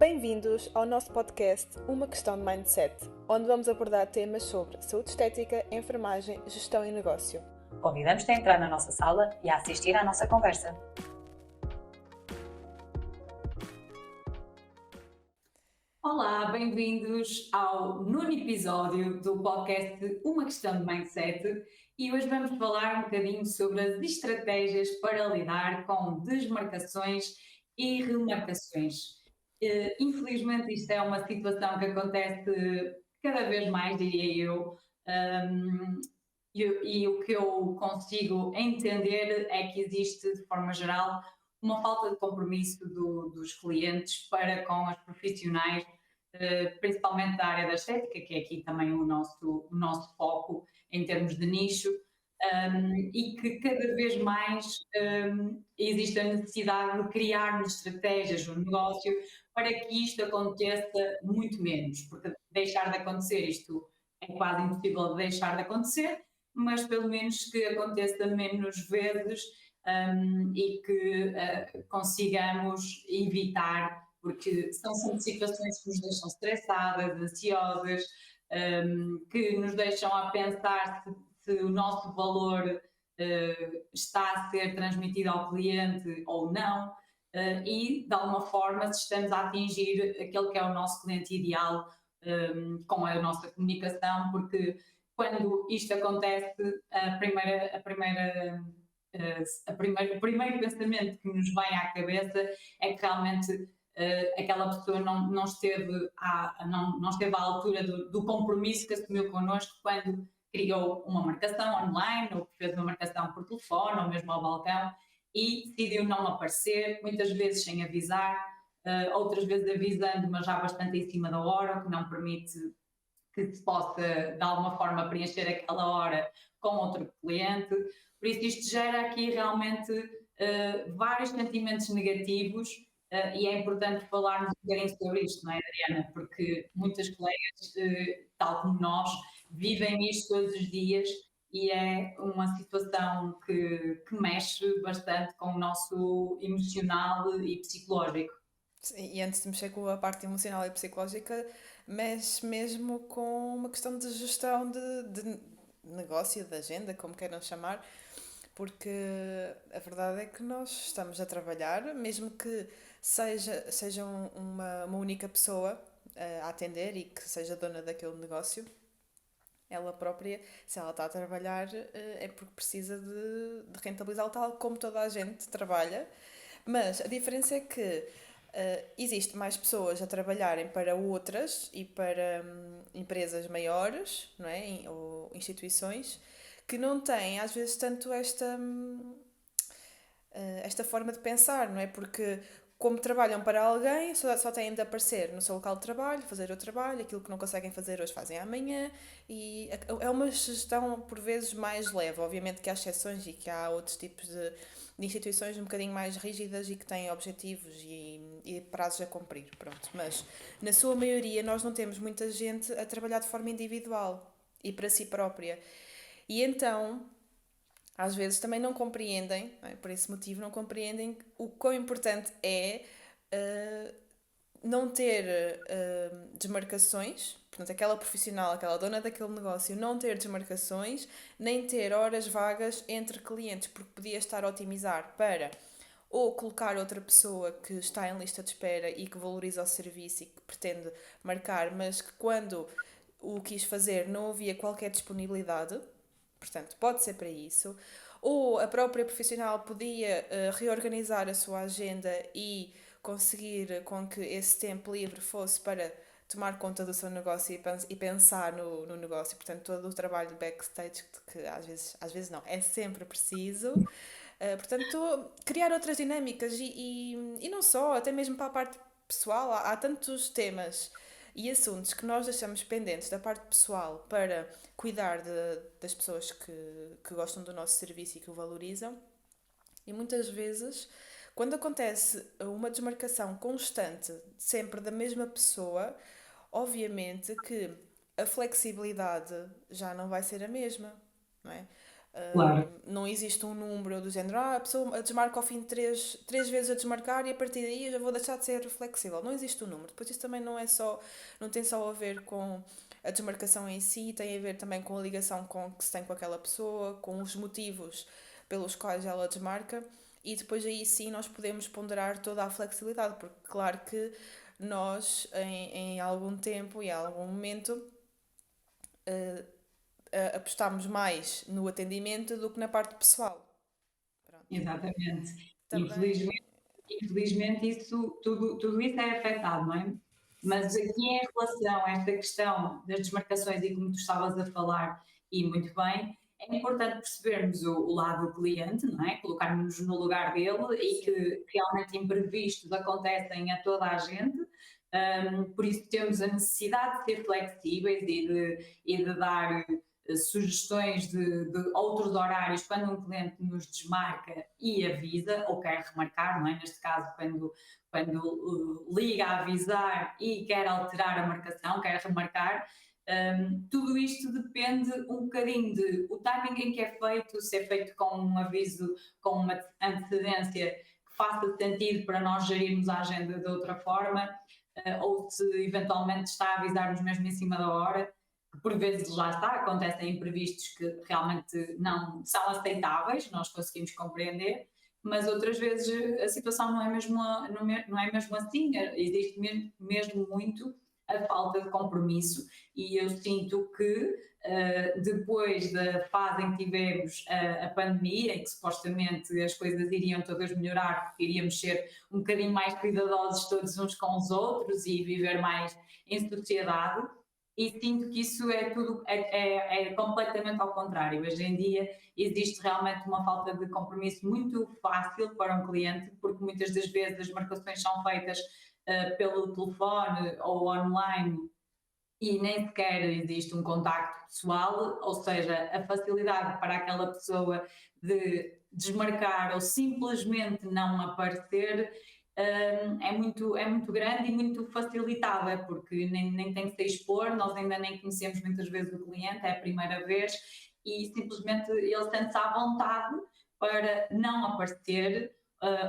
Bem-vindos ao nosso podcast Uma Questão de Mindset, onde vamos abordar temas sobre saúde estética, enfermagem, gestão e negócio. Convidamos-te a entrar na nossa sala e a assistir à nossa conversa. Olá, bem-vindos ao nono episódio do podcast Uma Questão de Mindset e hoje vamos falar um bocadinho sobre as estratégias para lidar com desmarcações e remarcações. Infelizmente isto é uma situação que acontece cada vez mais, diria eu, e o que eu consigo entender é que existe, de forma geral, uma falta de compromisso dos clientes para com as profissionais, principalmente da área da estética, que é aqui também o nosso foco em termos de nicho, e que cada vez mais existe a necessidade de criarmos estratégias no negócio para que isto aconteça muito menos, porque deixar de acontecer isto é quase impossível de deixar de acontecer, mas pelo menos que aconteça menos vezes e que consigamos evitar, porque são sempre situações que nos deixam estressadas, ansiosas, que nos deixam a pensar se o nosso valor está a ser transmitido ao cliente ou não, e de alguma forma se estamos a atingir aquele que é o nosso cliente ideal com a nossa comunicação, porque quando isto acontece, o primeiro pensamento que nos vem à cabeça é que realmente aquela pessoa não esteve à altura do compromisso que assumiu connosco quando criou uma marcação online ou que fez uma marcação por telefone ou mesmo ao balcão e decidiu não aparecer, muitas vezes sem avisar, outras vezes avisando, mas já bastante em cima da hora, o que não permite que se possa, de alguma forma, preencher aquela hora com outro cliente. Por isso, isto gera aqui realmente vários sentimentos negativos e é importante falarmos um bocadinho sobre isto, não é, Adriana? Porque muitas colegas, tal como nós, vivem isto todos os dias e é uma situação que mexe bastante com o nosso emocional e psicológico. Sim, e antes de mexer com a parte emocional e psicológica, mexe mesmo com uma questão de gestão de negócio, de agenda, como queiram chamar, porque a verdade é que nós estamos a trabalhar, mesmo que seja uma única pessoa a atender e que seja dona daquele negócio, ela própria, se ela está a trabalhar, é porque precisa de rentabilizá-lo tal como toda a gente trabalha. Mas a diferença é que existe mais pessoas a trabalharem para outras e para empresas maiores, não é? Ou instituições que não têm às vezes tanto esta forma de pensar, não é? Porque como trabalham para alguém, só têm de aparecer no seu local de trabalho, fazer o trabalho, aquilo que não conseguem fazer hoje fazem amanhã, e é uma gestão por vezes mais leve. Obviamente que há exceções e que há outros tipos de instituições um bocadinho mais rígidas e que têm objetivos e prazos a cumprir, pronto. Mas na sua maioria nós não temos muita gente a trabalhar de forma individual e para si própria. E então às vezes também não compreendem, não é? Por esse motivo, não compreendem o quão importante é uh, não ter desmarcações, portanto, aquela profissional, aquela dona daquele negócio, não ter desmarcações, nem ter horas vagas entre clientes, porque podia estar a otimizar para ou colocar outra pessoa que está em lista de espera e que valoriza o serviço e que pretende marcar, mas que quando o quis fazer não havia qualquer disponibilidade. Portanto, pode ser para isso. Ou a própria profissional podia reorganizar a sua agenda e conseguir com que esse tempo livre fosse para tomar conta do seu negócio e pensar no negócio. Portanto, todo o trabalho de backstage, que às vezes não, é sempre preciso. Portanto, criar outras dinâmicas e não só, até mesmo para a parte pessoal, há tantos temas e assuntos que nós deixamos pendentes da parte pessoal para cuidar das pessoas que gostam do nosso serviço e que o valorizam. E muitas vezes, quando acontece uma desmarcação constante, sempre da mesma pessoa, obviamente que a flexibilidade já não vai ser a mesma, não é? Claro, Não existe um número do género, a pessoa desmarca ao fim de três vezes a desmarcar e a partir daí eu já vou deixar de ser flexível. Não existe um número. Depois isso também não tem só a ver com a desmarcação em si, tem a ver também com a ligação que se tem com aquela pessoa, com os motivos pelos quais ela desmarca e depois aí sim nós podemos ponderar toda a flexibilidade, porque claro que nós em algum tempo e em algum momento apostámos mais no atendimento do que na parte pessoal. Pronto. exatamente. Também, Infelizmente tudo isso é afetado, não é? Mas sim, aqui em relação a esta questão das desmarcações e como tu estavas a falar, e muito bem, é importante percebermos o lado do cliente, não é? Colocarmos-nos no lugar dele e sim, que realmente imprevistos acontecem a toda a gente. Por isso temos a necessidade de ser flexíveis e de dar sugestões de outros horários quando um cliente nos desmarca e avisa, ou quer remarcar, não é? Neste caso, quando liga a avisar e quer alterar a marcação, quer remarcar. Tudo isto depende um bocadinho de o timing em que é feito, se é feito com um aviso, com uma antecedência que faça sentido para nós gerirmos a agenda de outra forma, ou se eventualmente está a avisar-nos mesmo em cima da hora, que por vezes lá está, acontecem imprevistos que realmente não são aceitáveis, nós conseguimos compreender, mas outras vezes a situação não é mesmo assim, existe mesmo muito a falta de compromisso e eu sinto que depois da fase em que tivemos a pandemia, em que supostamente as coisas iriam todas melhorar, porque iríamos ser um bocadinho mais cuidadosos todos uns com os outros e viver mais em sociedade, e sinto que isso é completamente ao contrário. Hoje em dia existe realmente uma falta de compromisso muito fácil para um cliente, porque muitas das vezes as marcações são feitas pelo telefone ou online e nem sequer existe um contacto pessoal, ou seja, a facilidade para aquela pessoa de desmarcar ou simplesmente não aparecer é muito grande e muito facilitada, porque nem tem que se expor, nós ainda nem conhecemos muitas vezes o cliente, é a primeira vez, e simplesmente ele sente-se à vontade para não aparecer,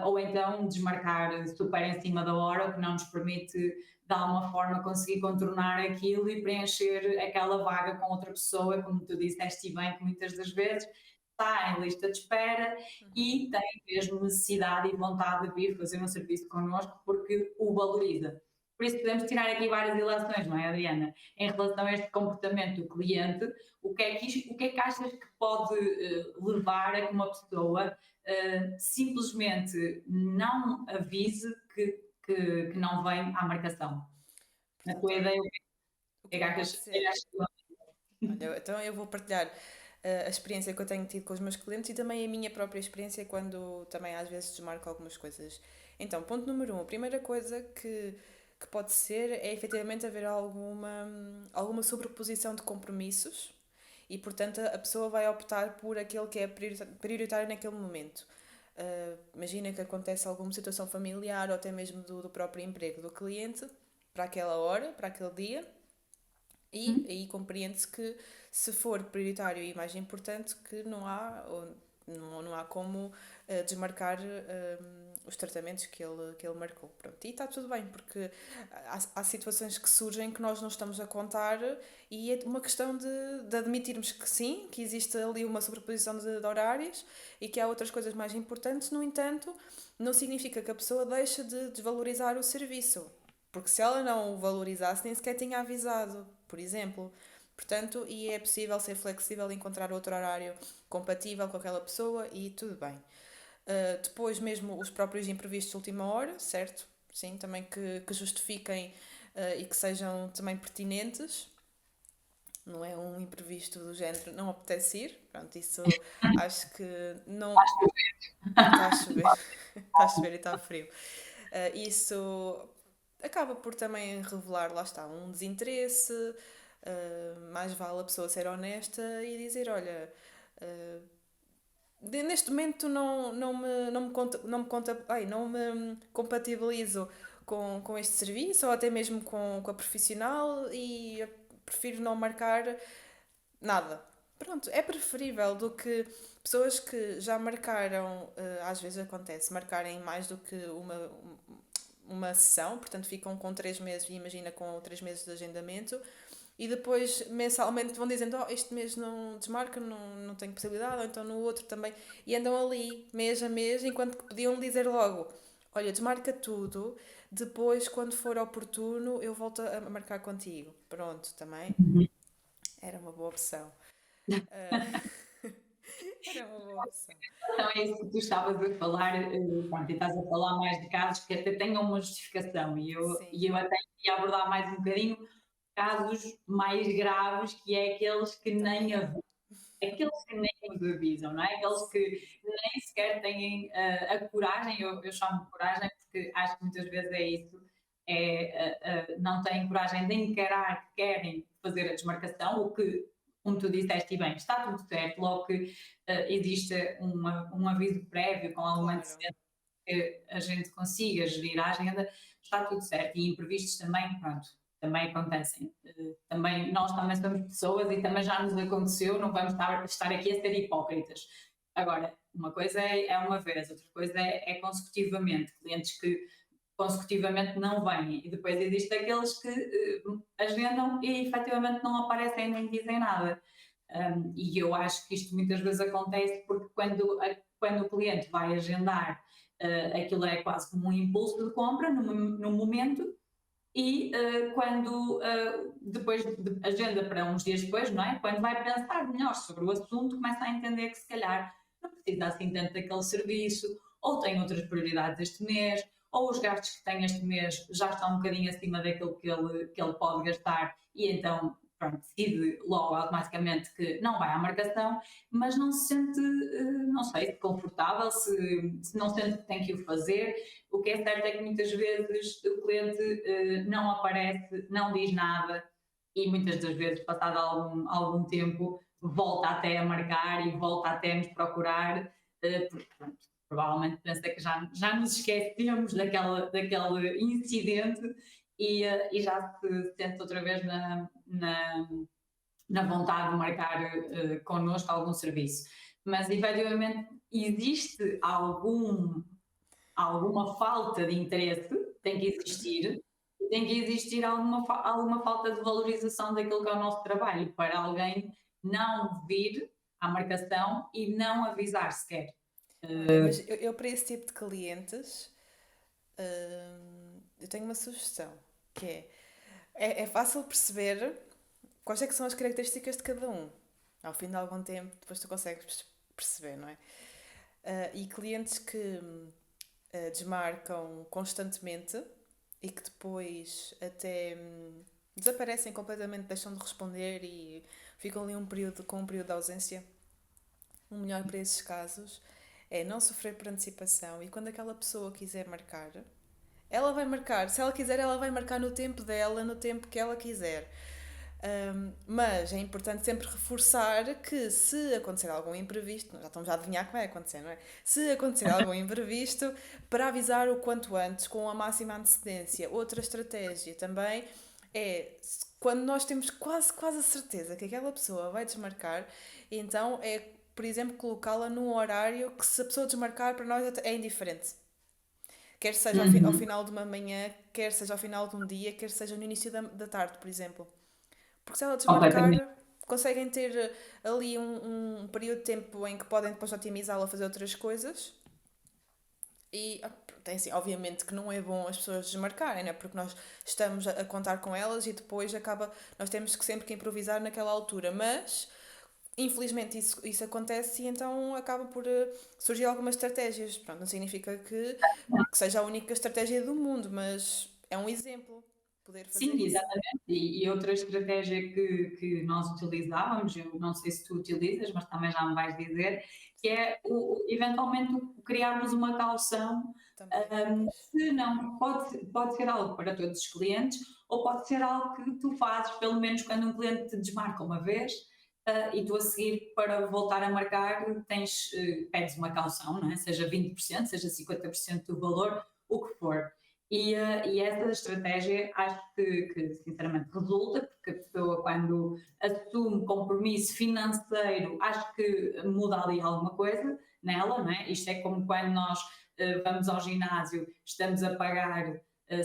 ou então desmarcar super em cima da hora, o que não nos permite de alguma forma conseguir contornar aquilo e preencher aquela vaga com outra pessoa, como tu disseste bem, que muitas das vezes está em lista de espera e tem mesmo necessidade e vontade de vir fazer um serviço connosco porque o valoriza. Por isso podemos tirar aqui várias ilações, não é, Adriana? Em relação a este comportamento do cliente, o que é que achas que pode levar a que uma pessoa simplesmente não avise que não vem à marcação? Na portanto, tua olha, ideia, o que que é que é que pode achas? ser? Olha, então eu vou partilhar a experiência que eu tenho tido com os meus clientes e também a minha própria experiência quando também às vezes desmarco algumas coisas. Então, ponto número um, a primeira coisa que pode ser é efetivamente haver alguma sobreposição de compromissos e, portanto, a pessoa vai optar por aquele que é prioritário naquele momento. Imagina que acontece alguma situação familiar ou até mesmo do próprio emprego do cliente para aquela hora, para aquele dia, e Hum? aí compreende-se que se for prioritário e mais importante que não há como desmarcar os tratamentos que ele marcou. Pronto, e está tudo bem, porque há situações que surgem que nós não estamos a contar e é uma questão de admitirmos que sim, que existe ali uma sobreposição de horários e que há outras coisas mais importantes, no entanto, não significa que a pessoa deixe de desvalorizar o serviço. Porque se ela não o valorizasse, nem sequer tinha avisado, por exemplo. Portanto, e é possível ser flexível e encontrar outro horário compatível com aquela pessoa e tudo bem. Depois, mesmo os próprios imprevistos de última hora, certo? Sim, também que justifiquem e que sejam também pertinentes. Não é um imprevisto do género, não apetece ir. Pronto, isso acho que não. Está a chover. Está a chover e está frio. Isso acaba por também revelar, lá está, um desinteresse. Mais vale a pessoa ser honesta e dizer: olha, uh, neste momento não me compatibilizo com este serviço ou até mesmo com a profissional e eu prefiro não marcar nada. Pronto, é preferível do que pessoas que já marcaram, às vezes acontece, marcarem mais do que uma sessão, portanto ficam com 3 meses, e imagina com 3 meses de agendamento, e depois mensalmente vão dizendo, oh, este mês não desmarca, não tenho possibilidade, ou então no outro também, e andam ali mês a mês, enquanto que podiam dizer logo, olha, desmarca tudo, depois quando for oportuno eu volto a marcar contigo. Pronto, também era uma boa opção. Ah, era uma boa opção. Então é isso que tu estavas a falar, pronto, e estás a falar mais de casos que até tenham uma justificação, Sim, e eu até ia abordar mais um bocadinho casos mais graves, que é aqueles que nem também há. avisam, aqueles que nem nos avisam, não é? Aqueles que Sim, nem sequer têm a coragem, eu chamo de coragem porque acho que muitas vezes é isso, não têm coragem de encarar que querem fazer a desmarcação, o que, como tu disseste, e bem, está tudo certo, logo que existe um aviso prévio com alguma claro. antecedência que a gente consiga gerir a agenda, está tudo certo. E imprevistos também, pronto, também acontecem. Também, nós também somos pessoas e também já nos aconteceu, não vamos estar aqui a ser hipócritas. Agora, uma coisa é uma vez, outra coisa é consecutivamente. Clientes que consecutivamente não vêm. E depois existem aqueles que agendam e efetivamente não aparecem nem dizem nada. E eu acho que isto muitas vezes acontece porque quando o cliente vai agendar, aquilo é quase como um impulso de compra no momento, e quando depois agenda para uns dias depois, não é? Quando vai pensar melhor sobre o assunto, começa a entender que se calhar não precisa assim tanto daquele serviço, ou tem outras prioridades este mês, ou os gastos que tem este mês já estão um bocadinho acima daquilo que ele pode gastar, e então pronto, decide logo automaticamente que não vai à marcação, mas não se sente, não sei, confortável, se não sente que tem que o fazer. O que é certo é que muitas vezes o cliente não aparece, não diz nada, e muitas das vezes, passado algum tempo, volta até a marcar e volta até a nos procurar, porque pronto, provavelmente pensa que já nos esquecemos daquele incidente, e já se sente outra vez na vontade de marcar connosco algum serviço. Mas efetivamente existe alguma falta de interesse, tem que existir, e tem que existir alguma falta de valorização daquilo que é o nosso trabalho, para alguém não vir à marcação e não avisar sequer. Olha, mas eu para esse tipo de clientes, eu tenho uma sugestão, que é fácil perceber quais é que são as características de cada um. Ao fim de algum tempo, depois tu consegues perceber, não é? E clientes que desmarcam constantemente e que depois até desaparecem completamente, deixam de responder e ficam ali com um período de ausência. O melhor para esses casos é não sofrer por antecipação, e quando aquela pessoa quiser marcar, ela vai marcar. Se ela quiser, ela vai marcar no tempo dela, no tempo que ela quiser. Mas é importante sempre reforçar que, se acontecer algum imprevisto, já estamos a adivinhar o que vai acontecer, não é? Se acontecer algum imprevisto, para avisar o quanto antes, com a máxima antecedência. Outra estratégia também é, quando nós temos quase a certeza que aquela pessoa vai desmarcar, então é, por exemplo, colocá-la num horário que, se a pessoa desmarcar, para nós é indiferente. Quer seja ao Uhum. final de uma manhã, quer seja ao final de um dia, quer seja no início da tarde, por exemplo. Porque se ela desmarcar, Completamente. conseguem ter ali um período de tempo em que podem depois otimizá-la a fazer outras coisas. E tem assim, obviamente que não é bom as pessoas desmarcarem, né? Porque nós estamos a contar com elas e depois acaba. Nós temos que sempre que improvisar naquela altura. Mas infelizmente isso acontece, e então acaba por surgir algumas estratégias. Pronto, não significa que seja a única estratégia do mundo, mas é um exemplo poder fazer Sim, isso. exatamente. E outra estratégia que nós utilizávamos, eu não sei se tu utilizas, mas também já me vais dizer, que Sim, é eventualmente criarmos uma caução. também. Pois. Se não, pode ser algo para todos os clientes, ou pode ser algo que tu fazes, pelo menos quando um cliente te desmarca uma vez, e tu a seguir, para voltar a marcar, pedes uma caução, não é? Seja 20%, seja 50% do valor, o que for. E essa estratégia acho que sinceramente resulta, porque a pessoa quando assume compromisso financeiro, acho que muda ali alguma coisa nela, não é? Isto é como quando nós vamos ao ginásio, estamos a pagar,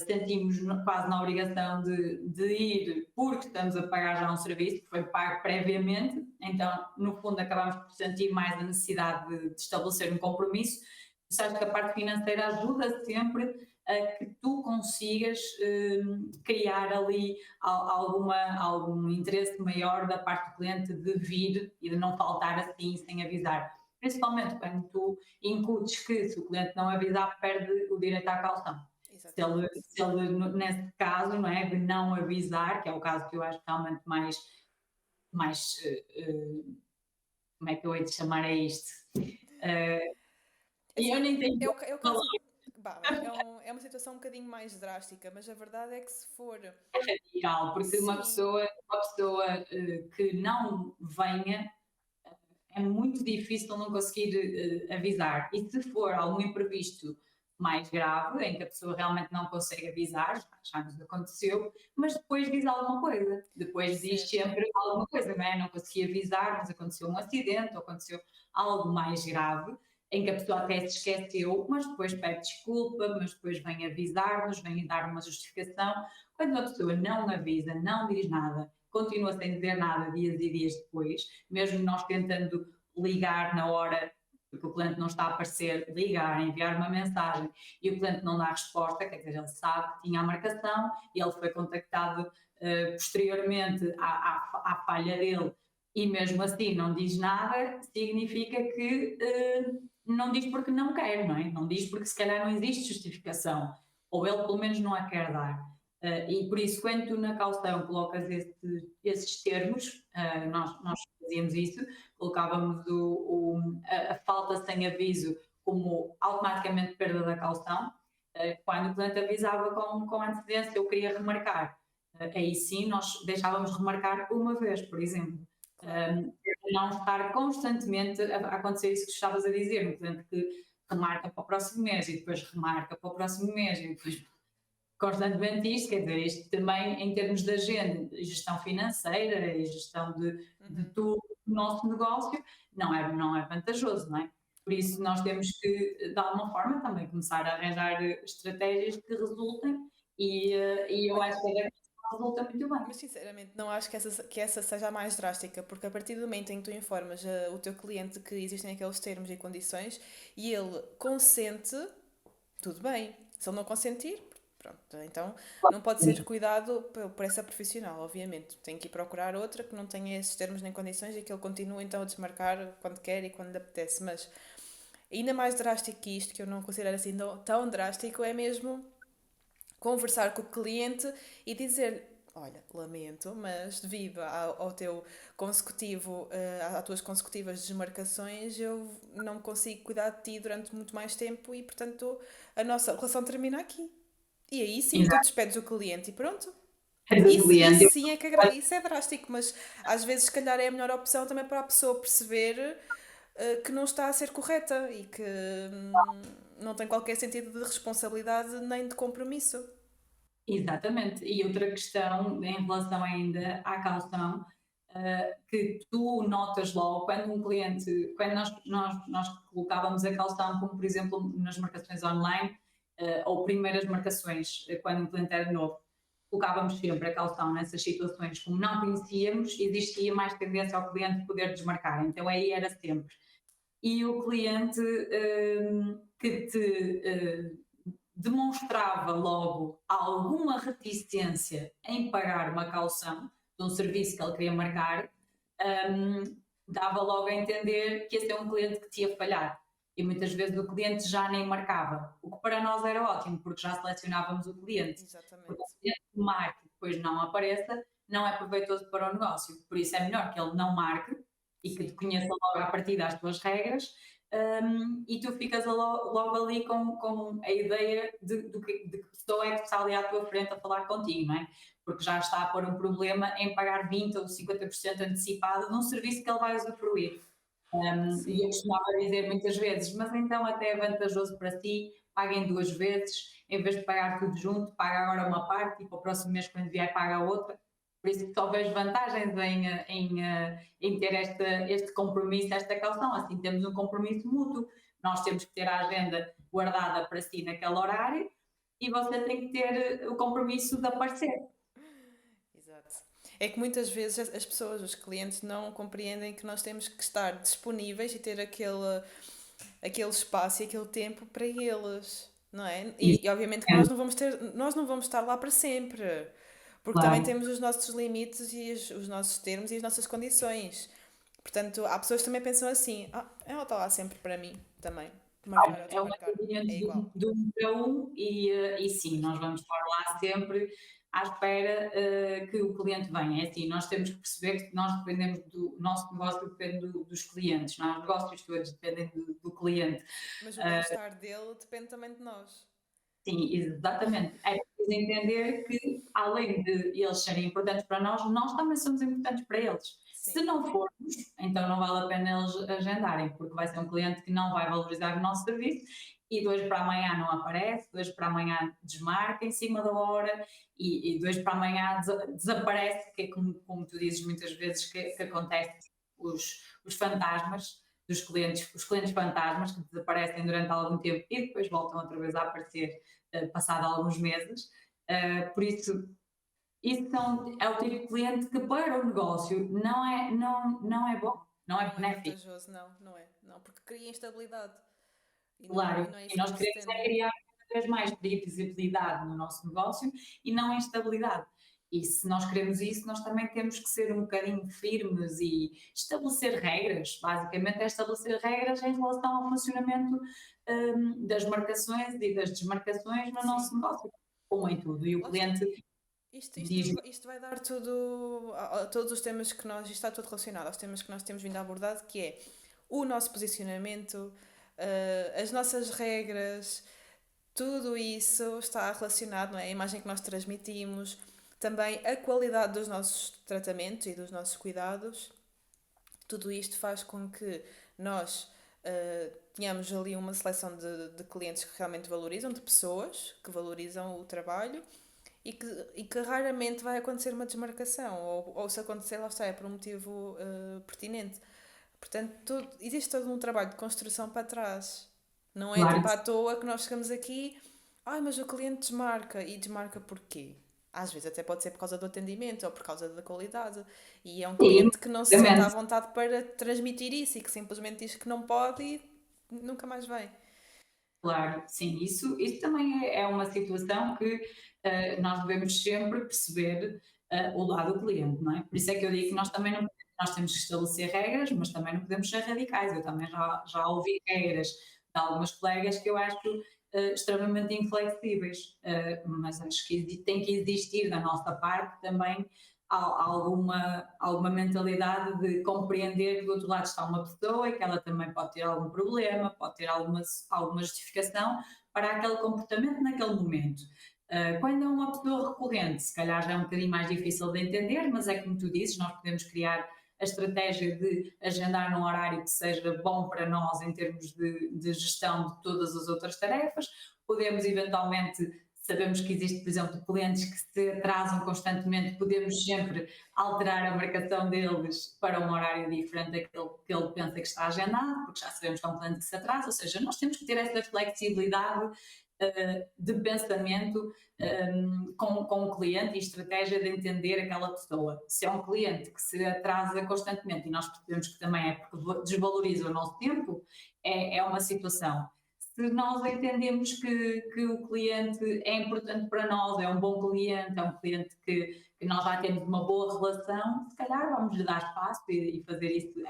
sentimos quase na obrigação de ir porque estamos a pagar já um serviço que foi pago previamente, então no fundo acabamos por sentir mais a necessidade de estabelecer um compromisso. Sabes que a parte financeira ajuda sempre a que tu consigas criar ali algum interesse maior da parte do cliente de vir e de não faltar assim sem avisar. Principalmente quando tu incutes que se o cliente não avisar, perde o direito à caução. Exatamente. Se ele, nesse caso, não é, de não avisar, que é o caso que eu acho realmente mais como é que eu hei de chamar a isto? Uh, e eu Assim, nem tenho é o caso. Bah, é uma situação um bocadinho mais drástica, mas a verdade é que se for. radical, porque Sim, uma pessoa que não venha, é muito difícil não conseguir avisar. E se for algum imprevisto mais grave, em que a pessoa realmente não consegue avisar, já nos aconteceu, mas depois diz alguma coisa. Depois diz certo. sempre alguma coisa, não é? Não consegui avisar, mas aconteceu um acidente, ou aconteceu algo mais grave, em que a pessoa até se esqueceu, mas depois pede desculpa, mas depois vem avisar-nos, vem dar uma justificação. Quando a pessoa não avisa, não diz nada, continua sem dizer nada dias e dias depois, mesmo nós tentando ligar na hora porque o cliente não está a aparecer, ligar, enviar uma mensagem e o cliente não dá resposta, quer dizer, ele sabe que tinha a marcação e ele foi contactado posteriormente à falha dele e mesmo assim não diz nada, significa que não diz porque não quer, não é? Não diz porque se calhar não existe justificação, ou ele pelo menos não a quer dar. E por isso, quando tu na caução colocas esses termos, nós fazíamos isso, colocávamos a falta sem aviso como automaticamente perda da caução. Quando o cliente avisava com antecedência, eu queria remarcar. Aí sim, nós deixávamos remarcar uma vez, por exemplo. Claro. Não estar constantemente a acontecer isso que estavas a dizer, um cliente que remarca para o próximo mês e depois remarca para o próximo mês e depois constantemente isto, quer dizer, isto também em termos de agenda, gestão financeira e gestão de Uhum. todo o nosso negócio, não é vantajoso, não é? Por isso nós temos que, de alguma forma, também começar a arranjar estratégias que resultem e eu Olha, acho que resulta muito bem. mas sinceramente não acho que essa seja a mais drástica, porque a partir do momento em que tu informas o teu cliente que existem aqueles termos e condições e ele consente, tudo bem. Se ele não consentir, pronto, então não pode ser cuidado por essa profissional, obviamente. Tem que ir procurar outra que não tenha esses termos nem condições e que ele continue então a desmarcar quando quer e quando lhe apetece. Mas ainda mais drástico que isto, que eu não considero assim tão drástico, é mesmo conversar com o cliente e dizer: olha, lamento, mas devido ao teu consecutivo, às tuas consecutivas desmarcações, eu não consigo cuidar de ti durante muito mais tempo e, portanto, a nossa relação termina aqui. E aí sim tu Exato. despedes o cliente e pronto. Do Isso cliente. sim é que isso é drástico, mas às vezes, se calhar, é a melhor opção também para a pessoa perceber que não está a ser correta e que não tem qualquer sentido de responsabilidade nem de compromisso. Exatamente. E outra questão em relação ainda à caução, que tu notas logo quando um cliente, quando nós colocávamos a caução, como por exemplo nas marcações online, ou primeiras marcações, quando um cliente era novo, colocávamos sempre a caução nessas situações, como não conhecíamos, existia mais tendência ao cliente poder desmarcar, então aí era sempre. E o cliente que te demonstrava logo alguma reticência em pagar uma caução de um serviço que ele queria marcar, dava logo a entender que esse é um cliente que te ia falhar. E muitas vezes o cliente já nem marcava, o que para nós era ótimo, porque já selecionávamos o cliente. Porque o Exatamente. cliente que marque e depois não apareça, não é proveitoso para o negócio. Por isso é melhor que ele não marque e que te Sim. conheça logo a partir das tuas regras, e tu ficas logo ali com a ideia de que pessoa é que está ali à tua frente a falar contigo, não é? Porque já está a pôr um problema em pagar 20 ou 50% antecipado de um serviço que ele vai usufruir. E eu Sim. costumava dizer muitas vezes, mas então até é vantajoso para si paguem 2 vezes, em vez de pagar tudo junto, paga agora uma parte e para o próximo mês, quando vier, paga a outra. Por isso que só vejo vantagens em ter este compromisso, esta caução. Assim temos um compromisso mútuo. Nós temos que ter a agenda guardada para si naquele horário e você tem que ter o compromisso de aparecer. Exato. É que muitas vezes as pessoas, os clientes, não compreendem que nós temos que estar disponíveis e ter aquele espaço e aquele tempo para eles, não é? E obviamente que Isso, nós não vamos estar lá para sempre, porque também claro. temos os nossos limites e os nossos termos e as nossas condições. Portanto, há pessoas que também pensam assim, ela está lá sempre para mim também. Marcar ou É uma desmarcar. coisinha É igual. de um para um e sim, Pois nós é. vamos estar lá sempre à espera que o cliente venha. É assim, nós temos que perceber que nós dependemos do nosso negócio, depende dos clientes, não é? Os negócios todos dependem do cliente. Mas o bem-estar dele depende também de nós. Sim, exatamente. É preciso entender que, além de eles serem importantes para nós também somos importantes para eles. Se Sim. não formos, então não vale a pena eles agendarem, porque vai ser um cliente que não vai valorizar o nosso serviço e de hoje para amanhã não aparece, de hoje para amanhã desmarca em cima da hora e de hoje para amanhã desaparece, que é como tu dizes muitas vezes que acontece, os fantasmas dos clientes, os clientes fantasmas que desaparecem durante algum tempo e depois voltam outra vez a aparecer passado alguns meses. Por isso é o tipo de cliente que para o negócio não é bom, não é Não é benéfico, vantajoso, não, não é? Não, porque cria instabilidade e claro. não é E isso que nós nós queremos é pretendemos. criar cada vez mais previsibilidade no nosso negócio e não instabilidade. E se nós queremos isso, nós também temos que ser um bocadinho firmes e estabelecer regras. Basicamente, é estabelecer regras em relação ao funcionamento das marcações e das desmarcações no Sim. nosso negócio, como em tudo. E o Lá está. cliente diz: Isto vai dar tudo a todos os temas que nós. Isto está tudo relacionado aos temas que nós temos vindo a abordar, que é o nosso posicionamento, as nossas regras, tudo isso está relacionado, não é? A imagem que nós transmitimos, também a qualidade dos nossos tratamentos e dos nossos cuidados. Tudo isto faz com que nós tenhamos ali uma seleção de clientes que realmente valorizam, de pessoas que valorizam o trabalho e que raramente vai acontecer uma desmarcação, ou se acontecer, lá está, é por um motivo pertinente. Portanto, existe todo um trabalho de construção para trás. Não é claro tipo que à toa que nós chegamos aqui, ai, mas o cliente desmarca. E desmarca porquê? Às vezes até pode ser por causa do atendimento ou por causa da qualidade. E é um sim, cliente que não se sente à exatamente. vontade para transmitir isso e que simplesmente diz que não pode e nunca mais vem. Claro, sim, isso também é uma situação que nós devemos sempre perceber o lado do cliente, não é? Por isso é que eu digo que nós Sim, também não nós temos que estabelecer regras, mas também não podemos ser radicais. Eu também já ouvi regras de algumas colegas que eu acho extremamente inflexíveis, mas acho que tem que existir da nossa parte também alguma mentalidade de compreender que do outro lado está uma pessoa e que ela também pode ter algum problema, pode ter alguma justificação para aquele comportamento naquele momento. Quando é uma pessoa recorrente, se calhar já é um bocadinho mais difícil de entender, mas é como tu dizes, nós podemos criar a estratégia de agendar num horário que seja bom para nós em termos de gestão de todas as outras tarefas. Podemos eventualmente, sabemos que existe, por exemplo, clientes que se atrasam constantemente, podemos sempre alterar a marcação deles para um horário diferente daquele que ele pensa que está agendado, porque já sabemos que é um cliente que se atrasa, ou seja, nós temos que ter essa flexibilidade de pensamento com o cliente e estratégia de entender aquela pessoa. Se é um cliente que se atrasa constantemente e nós percebemos que também é porque desvaloriza o nosso tempo, é uma situação. Se nós entendemos que o cliente é importante para nós, é um bom cliente, é um cliente que nós já temos uma boa relação, se calhar vamos lhe dar espaço e fazer isso,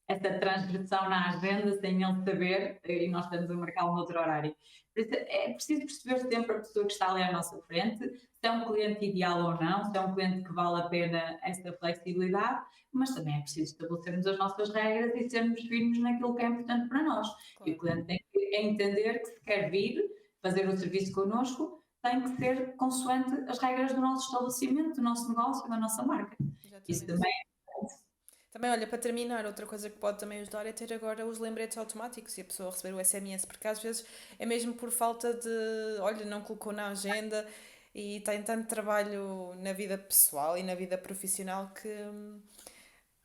essa transgressão na agenda sem ele saber e nós estamos a marcar um outro horário. Por isso, é preciso perceber sempre a pessoa que está ali à nossa frente, se é um cliente ideal ou não, se é um cliente que vale a pena essa flexibilidade, mas também é preciso estabelecermos as nossas regras e sermos firmes naquilo que é importante para nós. E o claro. cliente tem que entender que se quer vir fazer o serviço connosco, tem que ser consoante as regras do nosso estabelecimento, do nosso negócio, da nossa marca. Isso Exatamente. também é importante. Também, olha, para terminar, outra coisa que pode também ajudar é ter agora os lembretes automáticos e a pessoa receber o SMS, porque às vezes é mesmo por falta de, olha, não colocou na agenda e tem tanto trabalho na vida pessoal e na vida profissional que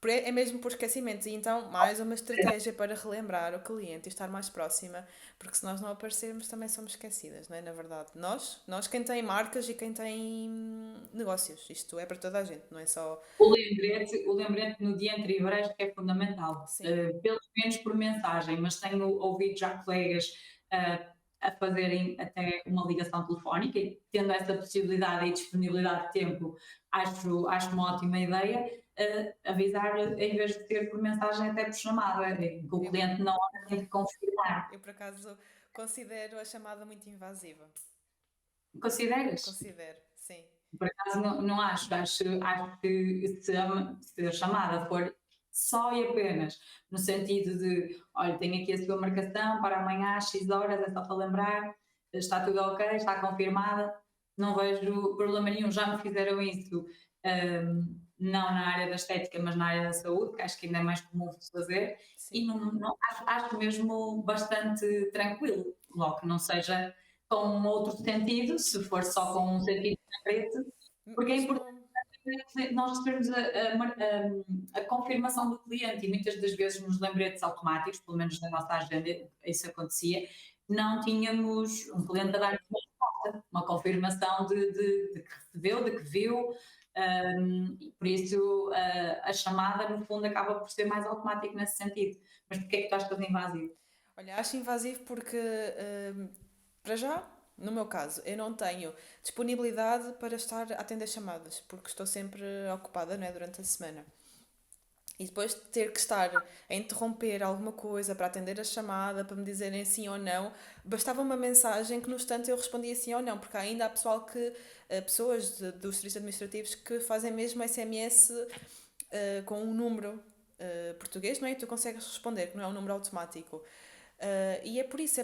é mesmo por esquecimento. E então, mais uma estratégia para relembrar o cliente e estar mais próxima, porque se nós não aparecermos também somos esquecidas, não é? Na verdade, nós quem tem marcas e quem tem negócios, isto é para toda a gente, não é só. O lembrete no dia anterior acho que é fundamental, Sim, pelo menos por mensagem, mas tenho ouvido já colegas a fazerem até uma ligação telefónica e tendo essa possibilidade e disponibilidade de tempo, acho uma ótima ideia, avisar em vez de ser por mensagem até por chamada, que o eu, cliente na hora tem que confirmar. eu por acaso considero a chamada muito invasiva. Consideras? Considero, sim. Por acaso não acho que se a chamada for só e apenas no sentido de, olha, tenho aqui a sua marcação para amanhã às X horas, é só para lembrar, está tudo ok, está confirmada, não vejo problema nenhum, já me fizeram isso, não na área da estética, mas na área da saúde, que acho que ainda é mais comum de se fazer, e Sim. acho mesmo bastante tranquilo, logo que não seja com um outro sentido, se for só com um Sim. sentido concreto, porque é Mesmo. importante nós recebermos a confirmação do cliente e muitas das vezes nos lembretes automáticos, pelo menos na nossa agenda, isso acontecia, não tínhamos um cliente a dar uma confirmação de que recebeu, de que viu, e por isso a chamada, no fundo, acaba por ser mais automática nesse sentido. Mas porquê é que tu achas invasivo? Olha, acho invasivo porque, para já, no meu caso, eu não tenho disponibilidade para estar a atender chamadas, porque estou sempre ocupada, não é, durante a semana. E depois de ter que estar a interromper alguma coisa para atender a chamada, para me dizerem sim ou não, bastava uma mensagem que no instante eu respondia sim ou não, porque ainda há pessoal que, pessoas dos serviços administrativos que fazem mesmo SMS com um número português, não é? E tu consegues responder, que não é um número automático. E é por isso,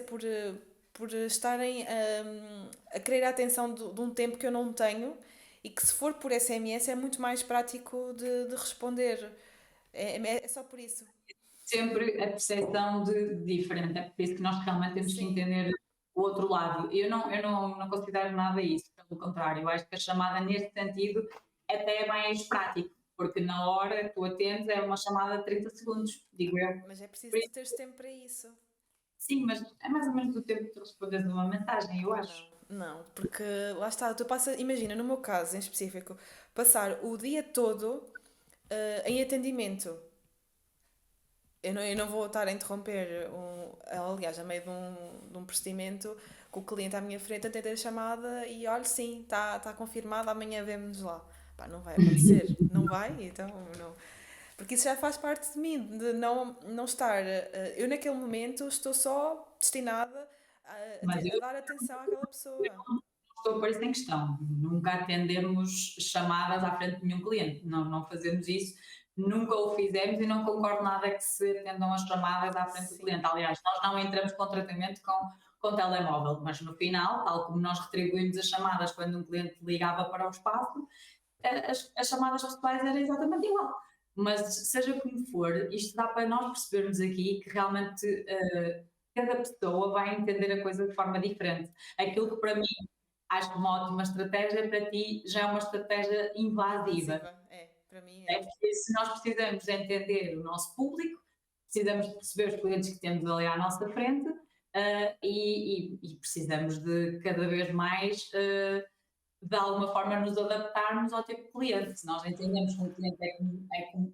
por estarem a querer a atenção de um tempo que eu não tenho e que se for por SMS é muito mais prático de responder. É só por isso. Sempre a percepção de diferente. É por isso que nós realmente temos que Sim, entender o outro lado. Eu não considero nada isso, pelo contrário, eu acho que a chamada neste sentido até é mais prático, porque na hora que tu atendes é uma chamada de 30 segundos, digo eu. mas é preciso Por tu isso, teres tempo para isso. sim, mas é mais ou menos o tempo que tu respondes numa mensagem, eu Não, acho. não, porque lá está, tu passa, imagina, no meu caso em específico, passar o dia todo em atendimento. Eu não vou estar a interromper, aliás, a meio de um procedimento com o cliente à minha frente a atender a chamada e olha, sim, está confirmado, amanhã vemos lá. Pá, não vai acontecer, não vai, então não. Porque isso já faz parte de mim, de não estar. Eu naquele momento estou só destinada Mas a dar atenção àquela pessoa. estou a pôr isso em questão. Nunca atendemos chamadas à frente de nenhum cliente. Não fazemos isso. Nunca o fizemos e não concordo nada que se atendam as chamadas à frente do Sim, cliente. Aliás, nós não entramos com tratamento com telemóvel, mas no final, tal como nós retribuímos as chamadas quando um cliente ligava para o espaço, as chamadas pessoais era exatamente igual. Mas seja como for, isto dá para nós percebermos aqui que realmente cada pessoa vai entender a coisa de forma diferente. Aquilo que para mim acho uma ótima estratégia, para ti já é uma estratégia invasiva. invasiva, é, para mim É é. porque se nós precisamos de entender o nosso público, precisamos de perceber os clientes que temos ali à nossa frente e precisamos de cada vez mais, de alguma forma, nos adaptarmos ao tipo de cliente. Se nós entendemos que um cliente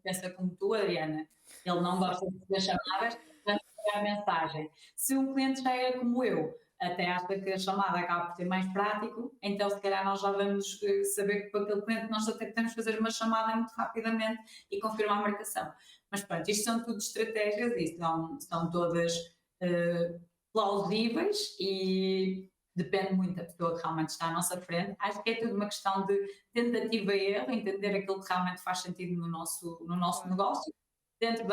pensa como tu, Adriana, ele não Sim, gosta de receber chamadas, vamos pegar a mensagem. Se um cliente já era como eu, até acha que a chamada acaba por ser mais prático, então se calhar nós já vamos saber que para aquele cliente nós até podemos fazer uma chamada muito rapidamente e confirmar a marcação. Mas pronto, isto são tudo estratégias e são todas uh, plausíveis e depende muito da pessoa que realmente está à nossa frente. Acho que é tudo uma questão de tentativa e erro, entender aquilo que realmente faz sentido no nosso claro. negócio, dentro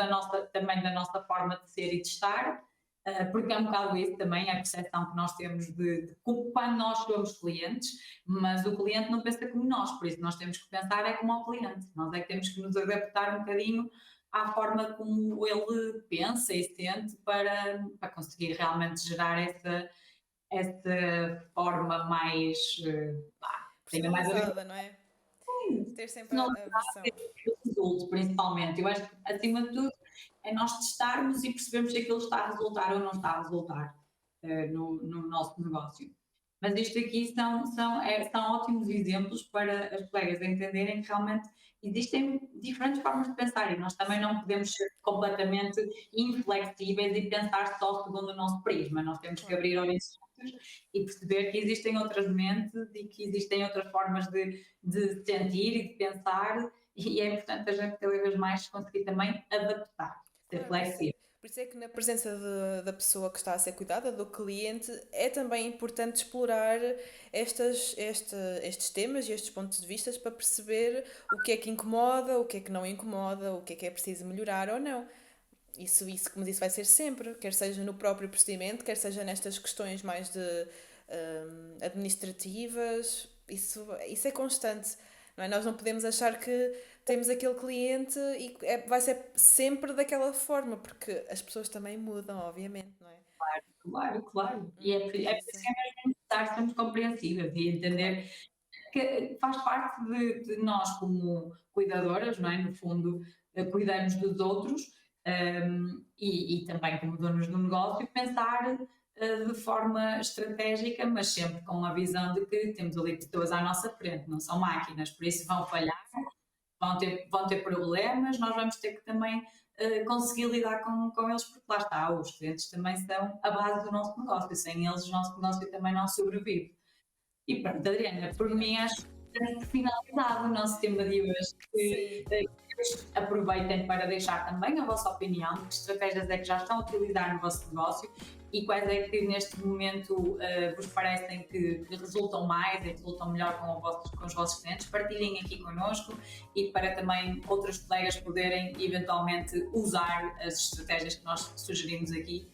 também da nossa forma de ser e de estar, porque é um bocado isso também, a percepção que nós temos de quando nós somos clientes, mas o cliente não pensa como nós, por isso nós temos que pensar é como ao cliente, nós é que temos que nos adaptar um bocadinho à forma como ele pensa e sente para conseguir realmente gerar essa forma mais, tenha mais a ver Personalizada, não é? Ter sempre com a versão. o resultado, principalmente. Eu acho que, acima de tudo, é nós testarmos e percebermos se aquilo está a resultar ou não está a resultar no nosso negócio. Mas isto aqui são ótimos exemplos para as colegas entenderem que realmente existem diferentes formas de pensar e nós também não podemos ser completamente inflexíveis e pensar só segundo o nosso prisma. Nós temos que Claro. abrir horizontes e perceber que existem outras mentes e que existem outras formas de sentir e de pensar, e é importante a gente cada vez mais conseguir também adaptar, ser Claro, flexível. por isso é que na presença da pessoa que está a ser cuidada, do cliente, é também importante explorar estes temas e estes pontos de vista para perceber o que é que incomoda, o que é que não incomoda, o que é preciso melhorar ou não. Mas isso vai ser sempre, quer seja no próprio procedimento, quer seja nestas questões mais de administrativas, isso é constante, não é? Nós não podemos achar que temos aquele cliente e vai ser sempre daquela forma, porque as pessoas também mudam, obviamente, não é? Claro, claro. E é por Isso isso é, que é mesmo necessário sermos compreensíveis e claro. entender que faz parte de nós, como cuidadoras, não é? No fundo, cuidarmos dos outros, e também como donos do negócio, pensar de forma estratégica, mas sempre com a visão de que temos ali pessoas à nossa frente, não são máquinas, por isso vão falhar, vão ter problemas, nós vamos ter que também conseguir lidar com eles, porque lá está, os clientes também são a base do nosso negócio, sem eles o nosso negócio também não sobrevive. E pronto, Adriana, por mim Terminamos. acho que tem finalizado o nosso tema de hoje. Sim, Aproveitem para deixar também a vossa opinião, que estratégias é que já estão a utilizar no vosso negócio e quais é que neste momento vos parecem que resultam mais e resultam melhor com os vossos clientes. Partilhem aqui connosco e para também outros colegas poderem eventualmente usar as estratégias que nós sugerimos aqui.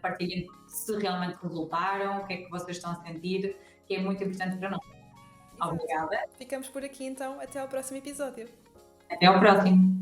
Partilhem se realmente resultaram, o que é que vocês estão a sentir, que é muito importante para nós. exato. Obrigada. Ficamos por aqui então, até ao próximo episódio. Até ao próximo.